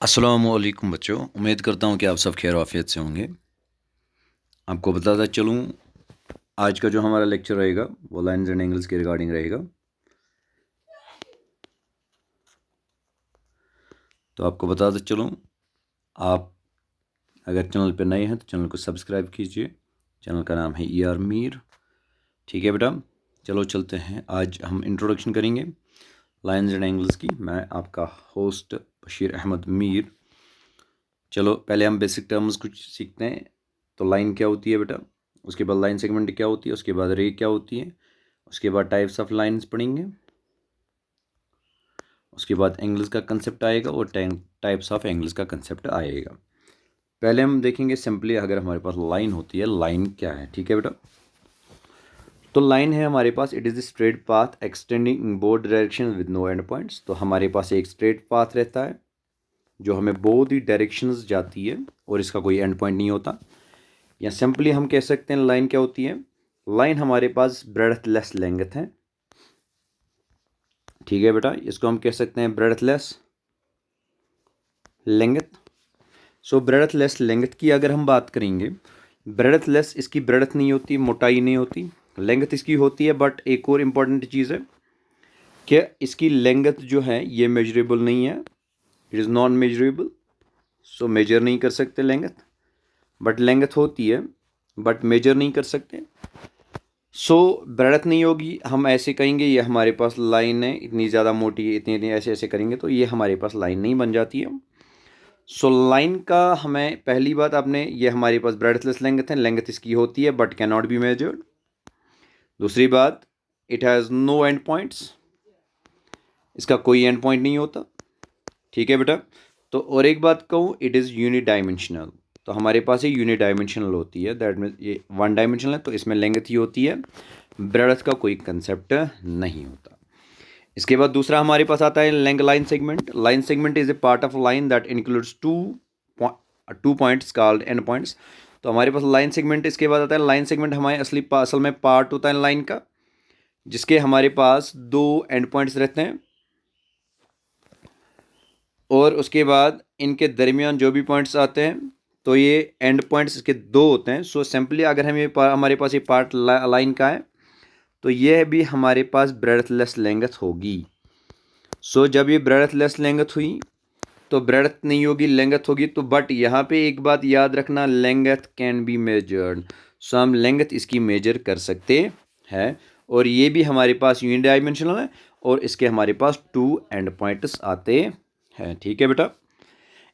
अस्सलामुअलैकुम बच्चों, उम्मीद करता हूँ कि आप सब खैर आफियत से होंगे। आपको बताता चलूँ, आज का जो हमारा लेक्चर रहेगा वो लाइन्स एंड एंगल्स के रिगार्डिंग रहेगा। तो आपको बताता चलूँ, आप अगर चैनल पर नए हैं तो चैनल को सब्सक्राइब कीजिए। चैनल का नाम है ER मीर। ठीक है बेटा, चलो चलते हैं। आज हम इंट्रोडक्शन करेंगे लाइन्स एंड एंगल्स की। मैं आपका होस्ट बशीर अहमद मीर। चलो पहले हम बेसिक टर्म्स कुछ सीखते हैं। तो लाइन क्या होती है बेटा, उसके बाद लाइन सेगमेंट क्या होती है, उसके बाद रे क्या होती है, उसके बाद टाइप्स ऑफ लाइंस पढ़ेंगे, उसके बाद एंगल्स का कंसेप्ट आएगा और टाइप्स ऑफ एंगल्स का कंसेप्ट आएगा। पहले हम देखेंगे सिंपली, अगर हमारे पास लाइन होती है, लाइन क्या है। ठीक है बेटा, तो लाइन है हमारे पास, it is the straight path extending in both direction with no end points. तो हमारे पास एक स्ट्रेट पाथ रहता है जो हमें बोथ ही डायरेक्शंस जाती है और इसका कोई एंड पॉइंट नहीं होता। या सिंपली हम कह सकते हैं लाइन क्या होती है। लाइन हमारे पास ब्रेडथलेस लेंथ है। ठीक है बेटा, इसको हम कह सकते हैं ब्रेडथलेस लेंथ। सो ब्रेडथलेस लेंथ की अगर हम बात करेंगे, ब्रेडथलेस इसकी ब्रेडथ नहीं होती, मोटाई नहीं होती, लेंथ इसकी होती है। बट एक और इम्पॉर्टेंट चीज़ है कि इसकी लेंथ जो है ये मेजरेबल नहीं है, it is non measurable. So measure नहीं कर सकते लेंथ, बट लेंथ होती है बट मेजर नहीं कर सकते। सो ब्रेडथ नहीं होगी, हम ऐसे कहेंगे ये हमारे पास लाइन है, इतनी ज़्यादा मोटी है, इतनी इतनी ऐसे ऐसे करेंगे तो ये हमारे पास लाइन नहीं बन जाती है। सो लाइन का हमें पहली बात, आपने ये हमारे पास ब्रेडथलेस लेंथ है, लेंथ इसकी होती है but can not be measured. दूसरी बात, it has no end points, इसका कोई एंड पॉइंट नहीं होता। ठीक है बेटा, तो और एक बात कहूँ, इट इज़ यूनिडायमेंशनल। तो हमारे पास ये यूनिडायमेंशनल होती है, दैट मीन्स ये वन डायमेंशनल है, तो इसमें लेंथ ही होती है, ब्रेडथ का कोई कंसेप्ट नहीं होता। इसके बाद दूसरा हमारे पास आता है length line segment. Line segment is a part of line that includes two points called and points. तो हमारे पास लाइन सेगमेंट, इसके बाद आता है लाइन सेगमेंट हमारे असल में पार्ट होता है लाइन का, जिसके हमारे पास दो एंड पॉइंट्स रहते हैं और उसके बाद इनके दरमियान जो भी पॉइंट्स आते हैं तो ये एंड पॉइंट्स इसके दो होते हैं। सो सिंपली अगर हम ये हमारे पास ये पार्ट लाइन का है तो यह भी हमारे पास ब्रेडथलेस लेंथ होगी। सो जब ये ब्रेडथलेस लेंथ हुई तो ब्रेडथ नहीं होगी, लेंथ होगी। तो बट यहाँ पे एक बात याद रखना, लेंथ कैन बी मेजर्ड। सो हम लेंथ इसकी मेजर कर सकते हैं और ये भी हमारे पास यूनिडायमेंशनल है और इसके हमारे पास टू एंड पॉइंट्स आते हैं। ठीक है बेटा,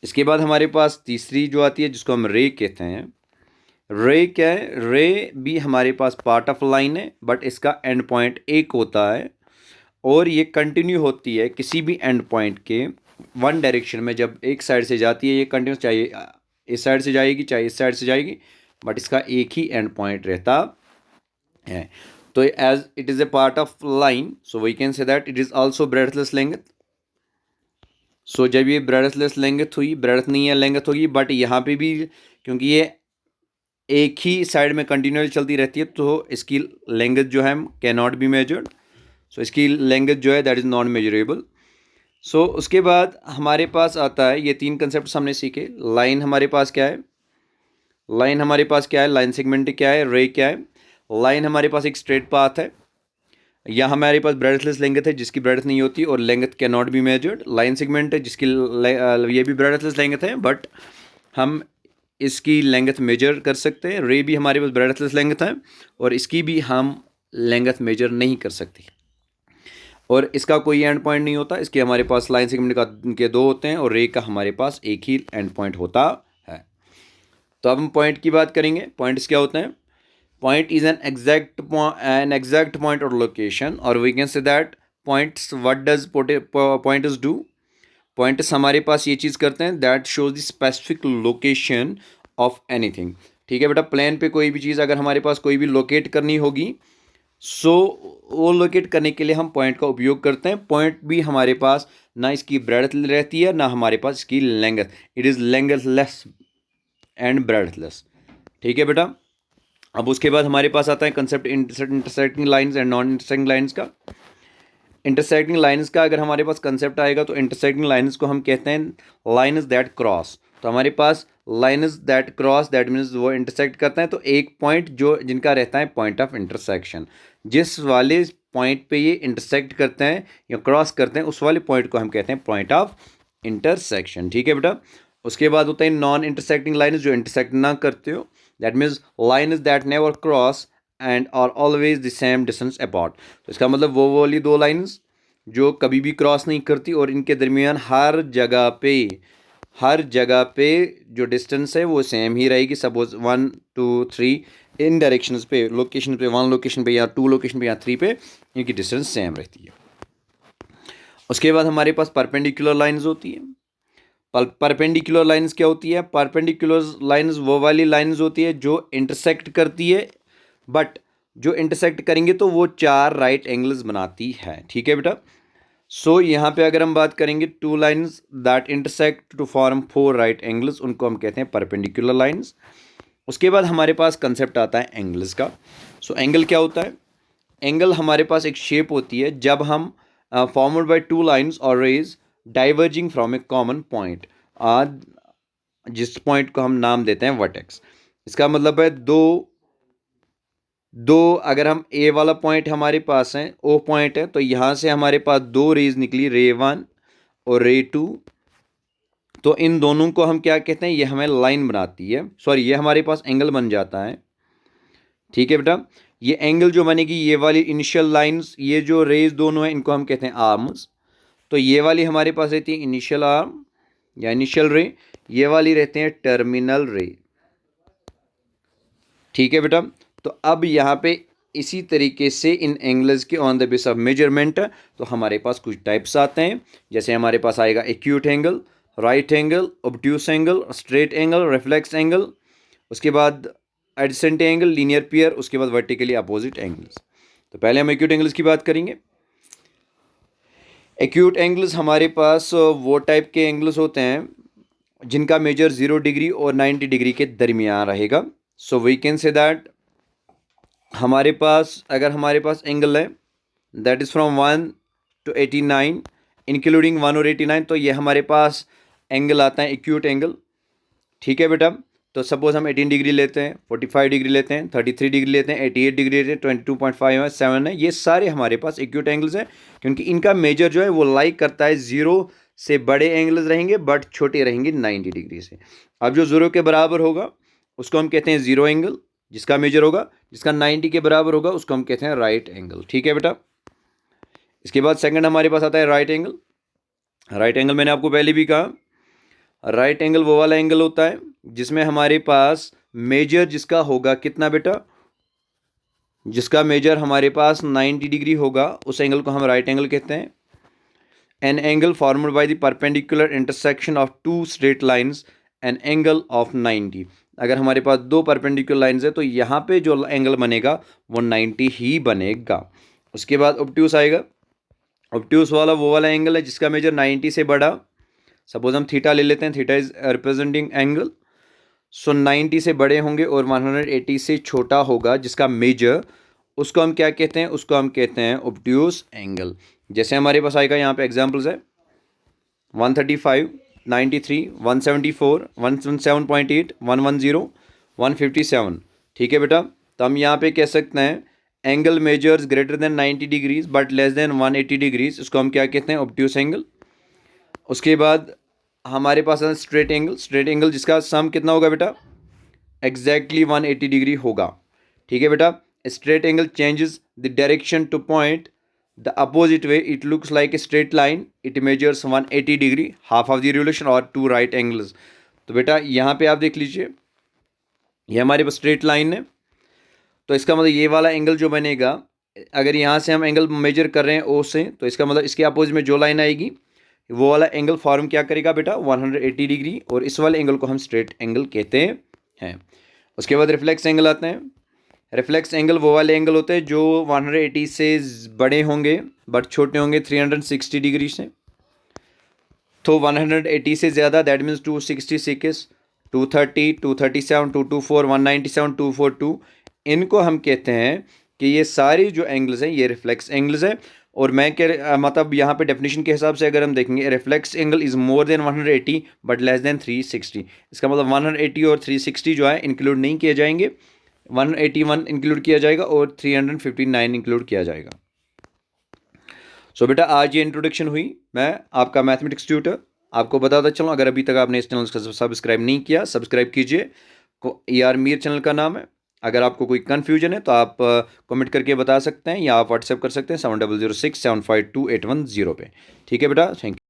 इसके बाद हमारे पास तीसरी जो आती है जिसको हम रे कहते हैं। रे क्या है, रे भी हमारे पास पार्ट ऑफ लाइन है बट इसका एंड पॉइंट एक होता है और ये कंटिन्यू होती है किसी भी एंड पॉइंट के वन डायरेक्शन में। जब एक साइड से जाती है ये कंटिन्यूस, चाहे इस साइड से जाएगी चाहे इस साइड से जाएगी, बट इसका एक ही एंड पॉइंट रहता है। तो as it is a part of line, so we can say that it is also breadthless length. So जब ये ब्रेडथलेस लेंथ हुई, ब्रेडथ नहीं है लेंथ होगी, बट यहाँ पे भी क्योंकि ये एक ही साइड में कंटिन्यूअस चलती रहती है तो इसकी लेंथ जो है कैन नॉट बी मेजर्ड। सो इसकी लेंथ जो है दैट इज़ नॉन मेजरेबल। सो उसके बाद हमारे पास आता है, ये तीन कंसेप्ट हमने सीखे। लाइन हमारे पास क्या है, लाइन हमारे पास क्या है, लाइन सेगमेंट क्या है, रे क्या है। लाइन हमारे पास एक स्ट्रेट पाथ है, या हमारे पास ब्रेडथलेस लेंथ है जिसकी ब्रेडथ नहीं होती और length can not be measured. Line segment है जिसकी ये भी ब्रेडथलेस लेंथ है बट हम इसकी लेंथ मेजर कर सकते हैं। रे भी हमारे पास ब्रेडथलेस लेंथ है और इसकी भी हम लेंथ मेजर नहीं कर सकते और इसका कोई एंड पॉइंट नहीं होता। इसके हमारे पास लाइन सेगमेंट का के दो होते हैं और रे का हमारे पास एक ही एंड पॉइंट होता है। तो अब हम पॉइंट की बात करेंगे। पॉइंट्स क्या होते हैं, point is an exact point or location, or we can say that points, what does pointers do? pointers हमारे पास ये चीज़ करते हैं that shows the specific location of anything। ठीक है बेटा, प्लान पे कोई भी चीज़ अगर हमारे पास कोई भी लोकेट करनी होगी सो वो लोकेट करने के लिए हम पॉइंट का उपयोग करते हैं। पॉइंट भी हमारे पास ना इसकी ब्रेडथ रहती है ना हमारे पास इसकी लेंथ, इट इज़ लेंथलेस एंड ब्रेडथलेस। ठीक है बेटा, अब उसके बाद हमारे पास आता है concept intersecting lines and non intersecting lines का। इंटरसेक्टिंग लाइंस का अगर हमारे पास कंसेप्ट आएगा तो इंटरसेक्टिंग लाइंस को हम कहते हैं लाइंस दैट क्रॉस। तो हमारे पास lines that cross that means वो इंटरसेक्ट करते हैं, तो एक पॉइंट जो जिनका रहता है पॉइंट ऑफ इंटरसेक्शन, जिस वाले पॉइंट पे ये इंटरसेक्ट करते हैं या क्रॉस करते हैं उस वाले पॉइंट को हम कहते हैं पॉइंट ऑफ इंटरसेक्शन। ठीक है बेटा। उसके बाद होता है नॉन इंटरसेक्टिंग लाइंस, जो इंटरसेक्ट ना करते हो, that means lines that never cross and are always the same distance apart. तो इसका मतलब वो वाली दो लाइंस जो कभी भी क्रॉस नहीं करती और इनके दरमियान हर जगह पे जो डिस्टेंस है वो सेम ही रहेगी। सपोज 1 2 3 इन डायरेक्शंस पे, लोकेशन पे, 1 लोकेशन पे या 2 लोकेशन पे या 3 पे इनकी डिस्टेंस सेम रहती है। उसके बाद हमारे पास परपेंडिकुलर लाइंस होती है। परपेंडिकुलर लाइंस क्या होती है? परपेंडिकुलर लाइंस वो वाली लाइंस होती है जो इंटरसेक्ट करती है, बट जो इंटरसेक्ट करेंगे तो वो 4 राइट एंगल्स बनाती है। ठीक है बेटा। सो यहाँ पे अगर हम बात करेंगे 2 lines that intersect to form 4 right angles, उनको हम कहते हैं परपेंडिकुलर लाइंस। उसके बाद हमारे पास कंसेप्ट आता है एंगल्स का। सो एंगल क्या होता है? एंगल हमारे पास एक शेप होती है जब हम फॉर्मड बाय 2 लाइंस और rays diverging from a common point, जिस पॉइंट को हम नाम देते हैं वर्टेक्स। इसका मतलब है दो अगर हम ए वाला पॉइंट हमारे पास है, ओ पॉइंट है, तो यहाँ से हमारे पास 2 रेज निकली, रे 1 और रे 2। तो इन दोनों को हम क्या कहते हैं? ये हमें लाइन बनाती है, सॉरी ये हमारे पास एंगल बन जाता है। ठीक है बेटा। ये एंगल जो बनेगी, ये वाली इनिशियल लाइंस, ये जो रेज दोनों हैं इनको हम कहते हैं आर्म्स। तो ये वाली हमारे पास रहती है इनिशियल आर्म या इनिशियल रे, ये वाली रहते हैं टर्मिनल रे। ठीक है बेटा। तो अब यहाँ पे इसी तरीके से इन एंगल्स के on the base of measurement तो हमारे पास कुछ टाइप्स आते हैं। जैसे हमारे पास आएगा acute angle, right angle, obtuse angle, straight angle, reflex angle, उसके बाद एडजेसेंट एंगल, लीनियर पेयर, उसके बाद वर्टिकली अपोजिट एंगल्स। तो पहले हम एक्यूट एंगल्स की बात करेंगे। एक्यूट एंगल्स हमारे पास वो टाइप के एंगल्स होते हैं जिनका मेजर 0 डिग्री और 90 डिग्री के दरमियान रहेगा। So we can say that हमारे पास अगर हमारे पास एंगल है that is from 1 to 89 including 1 और 89, तो ये हमारे पास एंगल आता है एक्यूट एंगल। ठीक है बेटा। तो सपोज हम 18 डिग्री लेते हैं, 45 डिग्री लेते हैं, 33 डिग्री लेते हैं, 88 डिग्री लेते हैं, 22.5 है, 7 है, ये सारे हमारे पास एक्यूट एंगल्स हैं क्योंकि इनका मेजर जो है वो लाइक करता है 0 से बड़े एंगल्स रहेंगे बट छोटे रहेंगे 90 डिग्री से। अब जो 0 के बराबर होगा उसको हम कहते हैं ज़ीरो एंगल, जिसका मेजर होगा, जिसका 90 के बराबर होगा उसको हम कहते हैं राइट एंगल। ठीक है बेटा। इसके बाद सेकंड हमारे पास आता है राइट एंगल। राइट एंगल मैंने आपको पहले भी कहा, राइट एंगल वो वाला एंगल होता है जिसमें हमारे पास मेजर जिसका होगा कितना बेटा? जिसका मेजर हमारे पास 90 डिग्री होगा उस एंगल को हम राइट एंगल कहते हैं। An angle formed by the perpendicular intersection of 2 straight lines an angle of 90। अगर हमारे पास 2 परपेंडिकुलर लाइंस है तो यहाँ पे जो एंगल बनेगा वो 90 ही बनेगा। उसके बाद ऑब्ट्यूस आएगा। ऑब्ट्यूस वाला वो वाला एंगल है जिसका मेजर 90 से बड़ा। सपोज हम थीटा ले लेते हैं, थीटा इज रिप्रेजेंटिंग एंगल। सो 90 से बड़े होंगे और 180 से छोटा होगा जिसका मेजर, उसको हम क्या कहते हैं? उसको हम कहते हैं ऑब्ट्यूस एंगल। जैसे हमारे पास आएगा यहाँ पे एग्जांपल्स है 135, 93, 174, 117.8, 110, 157। ठीक है बेटा। तो हम यहाँ पे कह सकते हैं angle measures greater than 90 degrees but less than 180 degrees, उसको हम क्या कहते हैं? Obtuse angle. उसके बाद हमारे पास है स्ट्रेट एंगल। स्ट्रेट एंगल जिसका सम कितना होगा बेटा? एग्जैक्टली 180 डिग्री होगा। ठीक है बेटा। Straight angle changes the direction two point the opposite way, it looks like a straight line, it measures 180 degree, half of the revolution और 2 राइट एंगल्स। तो बेटा यहाँ पे आप देख लीजिए ये हमारे पास स्ट्रेट लाइन है, तो इसका मतलब ये वाला एंगल जो बनेगा, अगर यहाँ से हम एंगल मेजर कर रहे हैं ओ से, तो इसका मतलब इसके अपोजिट में जो लाइन आएगी वो वाला एंगल फॉर्म क्या करेगा बेटा? 180 डिग्री, और इस वाले एंगल को हम स्ट्रेट एंगल कहते हैं। उसके बाद रिफ्लेक्स एंगल आते हैं। रिफ्लेक्स एंगल वो वाले एंगल होते हैं जो 180 से बड़े होंगे बट छोटे होंगे 360 डिग्री से। तो 180 से ज़्यादा दैट मीन्स 266, 230, 237, 224, 197, 242, इनको हम कहते हैं कि ये सारी जो एंगल्स हैं ये रिफ्लेक्स एंगल्स हैं। और मैं मतलब यहाँ पे डेफिनेशन के हिसाब से अगर हम देखेंगे reflex angle is more than 180 but less than 360, इसका मतलब 180 और 360 जो है इंक्लूड नहीं किए जाएंगे, 181 इंक्लूड किया जाएगा और 359 इंक्लूड किया जाएगा। सो बेटा आज ये इंट्रोडक्शन हुई, मैं आपका मैथमेटिक्स ट्यूटर आपको बताता चलूँ, अगर अभी तक आपने इस चैनल को सब्सक्राइब नहीं किया सब्सक्राइब कीजिए, ER मीर चैनल का नाम है। अगर आपको कोई कन्फ्यूजन है तो आप कमेंट करके बता सकते हैं या आप व्हाट्सएप कर सकते हैं 7006752810 पे। ठीक है बेटा, थैंक यू।